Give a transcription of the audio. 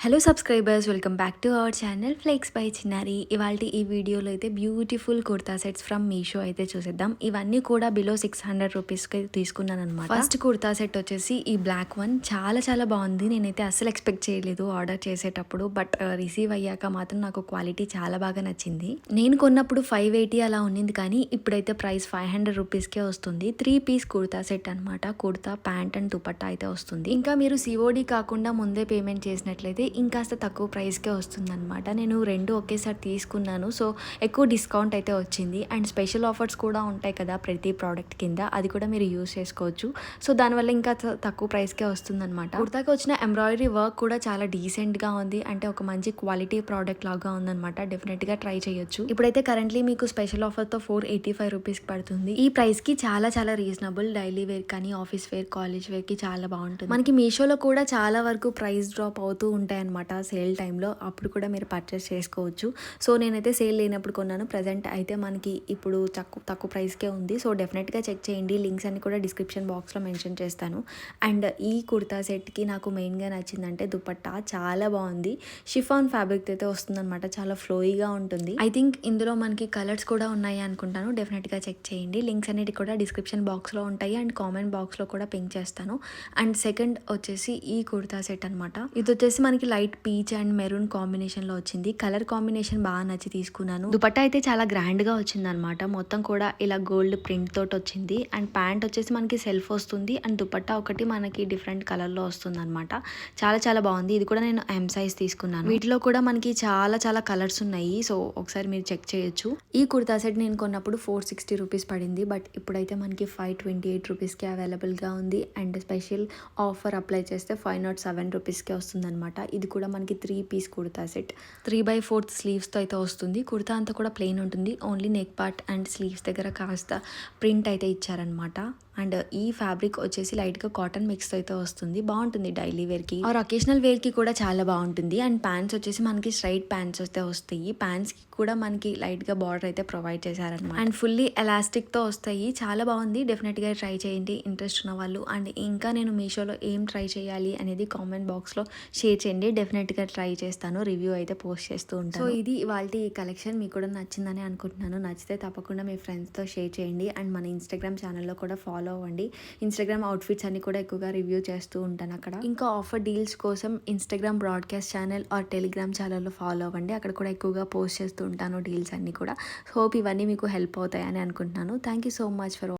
Hello subscribers, welcome back to our channel flex by Chinnari. ఇవాళ ఈ వీడియోలో అయితే beautiful kurta sets from Meesho అయితే చూసేద్దాం. ఇవన్నీ కూడా బిలో 600 రూపీస్కి తీసుకున్నాను అనమాట. ఫస్ట్ కుర్తా సెట్ వచ్చేసి ఈ బ్లాక్ వన్ చాలా చాలా బాగుంది. నేనైతే అస్సలు ఎక్స్పెక్ట్ చేయలేదు ఆర్డర్ చేసేటప్పుడు, బట్ రిసీవ్ అయ్యాక మాత్రం నాకు క్వాలిటీ చాలా బాగా నచ్చింది. నేను కొన్నప్పుడు 580 అలా ఉన్నింది, కానీ ఇప్పుడైతే ప్రైస్ 500 రూపీస్కే వస్తుంది. 3 పీస్ కుర్తా సెట్ అనమాట. కుర్తా, ప్యాంట్ అండ్ దుపట్టా అయితే వస్తుంది. ఇంకా మీరు సిఓడి కాకుండా ముందే పేమెంట్ చేసినట్లయితే ఇంకాస్త తక్కువ ప్రైస్కే వస్తుందన్నమాట. నేను రెండు ఒకేసారి తీసుకున్నాను, సో ఎక్కువ డిస్కౌంట్ అయితే వచ్చింది. అండ్ స్పెషల్ ఆఫర్స్ కూడా ఉంటాయి కదా ప్రతి ప్రోడక్ట్ కింద, అది కూడా మీరు యూస్ చేసుకోవచ్చు. సో దానివల్ల ఇంకా తక్కువ ప్రైస్కే వస్తుందన్నమాట. కుర్తాకి వచ్చిన ఎంబ్రాయిడరీ వర్క్ కూడా చాలా డీసెంట్గా ఉంది, అంటే ఒక మంచి క్వాలిటీ ప్రోడక్ట్ లాగా ఉందన్నమాట. డెఫినెట్గా ట్రై చేయొచ్చు. ఇప్పుడైతే కరెంట్లీ మీకు స్పెషల్ ఆఫర్తో 485 రూపీస్కి పడుతుంది. ఈ ప్రైస్కి చాలా చాలా రీజనబుల్. డైలీ వేర్ కానీ, ఆఫీస్ వేర్, కాలేజ్ వేర్కి చాలా బాగుంటుంది. మనకి మీషోలో కూడా చాలా వరకు ప్రైస్ డ్రాప్ అవుతూ ఉంటాయి అనమాట సేల్ టైంలో. అప్పుడు కూడా మీరు పర్చేస్ చేసుకోవచ్చు. సో నేనైతే సేల్ లేనప్పుడు కొన్నాను. ప్రజెంట్ అయితే మనకి ఇప్పుడు తక్కువ ప్రైస్కే ఉంది. సో డెఫినెట్గా చెక్ చేయండి. లింక్స్ అన్ని కూడా డిస్క్రిప్షన్ బాక్స్లో మెన్షన్ చేస్తాను. అండ్ ఈ కుర్తా సెట్కి నాకు మెయిన్గా నచ్చిందంటే దుపట్టా చాలా బాగుంది. షిఫాన్ ఫ్యాబ్రిక్ అయితే వస్తుందన్నమాట. చాలా ఫ్లోయిగా ఉంటుంది. ఐ థింక్ ఇందులో మనకి కలర్స్ కూడా ఉన్నాయి అనుకుంటాను. డెఫినెట్గా చెక్ చేయండి. లింక్స్ అన్నిటి కూడా డిస్క్రిప్షన్ బాక్స్లో ఉంటాయి అండ్ కామెంట్ బాక్స్లో కూడా పింక్ చేస్తాను. అండ్ సెకండ్ వచ్చేసి ఈ కుర్తా సెట్ అనమాట. ఇది వచ్చేసి మనకి లైట్ పీచ్ అండ్ మెరూన్ కాంబినేషన్లో వచ్చింది. కలర్ కాంబినేషన్ బాగా నచ్చి తీసుకున్నాను. దుపట్టా అయితే చాలా గ్రాండ్గా వచ్చింది అనమాట. మొత్తం కూడా ఇలా గోల్డ్ ప్రింట్ తోటి వచ్చింది. అండ్ ప్యాంట్ వచ్చేసి మనకి సెల్ఫ్ వస్తుంది అండ్ దుపట్టా ఒకటి మనకి డిఫరెంట్ కలర్లో వస్తుంది అనమాట. చాలా చాలా బాగుంది. ఇది కూడా నేను ఎం సైజ్ తీసుకున్నాను. వీటిలో కూడా మనకి చాలా చాలా కలర్స్ ఉన్నాయి. సో ఒకసారి మీరు చెక్ చేయొచ్చు. ఈ కుర్తా సెట్ నేను కొన్నప్పుడు 460 రూపీస్ పడింది, బట్ ఇప్పుడైతే మనకి 528 రూపీస్కి అవైలబుల్గా ఉంది. అండ్ స్పెషల్ ఆఫర్ అప్లై చేస్తే 507 రూపీస్కే వస్తుంది అనమాట. ఇది కూడా మనకి 3 పీస్ కుర్తా సెట్. 3/4 స్లీవ్స్తో అయితే వస్తుంది. కుర్తా అంతా కూడా ప్లెయిన్ ఉంటుంది. Only neck part and sleeves దగ్గర కాస్త ప్రింట్ అయితే ఇచ్చారనమాట. అండ్ ఈ ఫ్యాబ్రిక్ వచ్చేసి లైట్గా కాటన్ మిక్స్ అయితే వస్తుంది. బాగుంటుంది డైలీ వేర్కి ఆర్ అకేషనల్ వేర్కి కూడా చాలా బాగుంటుంది. అండ్ ప్యాంట్స్ వచ్చేసి మనకి స్ట్రైట్ ప్యాంట్స్ అయితే వస్తాయి. ప్యాంట్స్కి కూడా మనకి లైట్గా బార్డర్ అయితే ప్రొవైడ్ చేశారనమాట. అండ్ ఫుల్లీ ఎలాస్టిక్తో వస్తాయి. చాలా బాగుంది. డెఫినెట్గా ట్రై చేయండి ఇంట్రెస్ట్ ఉన్న వాళ్ళు. అండ్ ఇంకా నేను మీషోలో ఏం ట్రై చేయాలి అనేది కామెంట్ బాక్స్లో షేర్ చేయండి. డెఫినెట్గా ట్రై చేస్తాను. రివ్యూ అయితే పోస్ట్ చేస్తూ ఉంటాను. సో ఇది ఇవాళ ఈ కలెక్షన్ మీకు కూడా నచ్చిందని అనుకుంటున్నాను. నచ్చితే తప్పకుండా మీ ఫ్రెండ్స్తో షేర్ చేయండి. అండ్ మన ఇన్స్టాగ్రామ్ ఛానల్లో కూడా ఫాలో అవ్వండి. ఇన్స్టాగ్రామ్ అవుట్ఫిట్స్ అన్ని కూడా ఎక్కువగా రివ్యూ చేస్తూ ఉంటాను అక్కడ. ఇంకా ఆఫర్ డీల్స్ కోసం Instagram broadcast channel or Telegram ఛానల్లో ఫాలో అవ్వండి. అక్కడ కూడా ఎక్కువగా పోస్ట్ చేస్తూ ఉంటాను డీల్స్ అన్ని కూడా. హోప్ ఇవన్నీ మీకు హెల్ప్ అవుతాయని అనుకుంటున్నాను. Thank you so much for